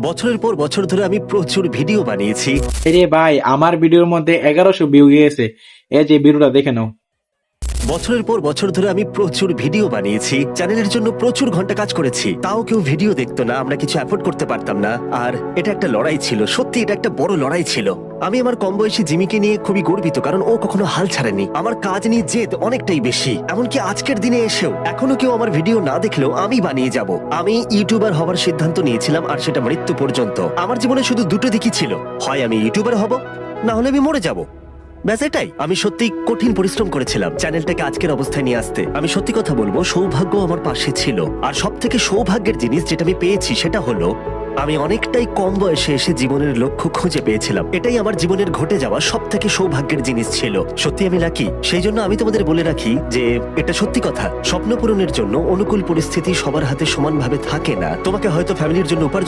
বছরের পর বছর ধরে আমি প্রচুর ভিডিও বানিয়েছি। এই যে ভাই আমার ভিডিওর মধ্যে 1100 ভিউ গিয়েছে, এই যে ভিডিওটা দেখে নাও। বছরের পর বছর ধরে আমি প্রচুর ভিডিও বানিয়েছি, চ্যানেলের জন্য প্রচুর ঘন্টা কাজ করেছি, তাও কেউ ভিডিও দেখতো না, আমরা কিছু অ্যাফোর্ড করতে পারতাম না। আর এটা একটা লড়াই ছিল, সত্যি এটা একটা বড় লড়াই ছিল। আমি আমার কম বয়সী জিমিকে নিয়ে খুবই গর্বিত, কারণ ও কখনো হাল ছাড়েনি। আমার কাজ নিয়ে জেদ অনেকটাই বেশি, এমনকি আজকের দিনে এসেও এখনো কেউ আমার ভিডিও না দেখলেও আমি বানিয়ে যাব। আমি ইউটিউবার হবার সিদ্ধান্ত নিয়েছিলাম, আর সেটা মৃত্যু পর্যন্ত। আমার জীবনে শুধু দুটো দিকই ছিল, হয় আমি ইউটিউবার হব, না হলে আমি মরে যাব। ব্যাস এটাই। আমি সত্যি কঠিন পরিশ্রম করেছিলাম চ্যানেলটাকে আজকের অবস্থায় নিয়ে আসতে। আমি সত্যি কথা বলবো, সৌভাগ্য আমার পাশে ছিল। আর সব থেকে সৌভাগ্যের জিনিস যেটা আমি পেয়েছি সেটা হলো আমি অনেকটাই কম বয়সে এসে জীবনের লক্ষ্য খুঁজে পেয়েছিলাম। এটাই আমার জীবনের ঘটে যাওয়া সব থেকে সৌভাগ্যের জিনিস ছিল। সত্যি আমি লাকি। সেই জন্য আমি তোমাদের বলে রাখি যে এটা সত্যি কথা, স্বপ্ন পূরণের জন্য অনুকূল পরিস্থিতি সবার হাতে সমানভাবে থাকে না। তোমাকে হয়তো ফ্যামিলির জন্য উপার্জন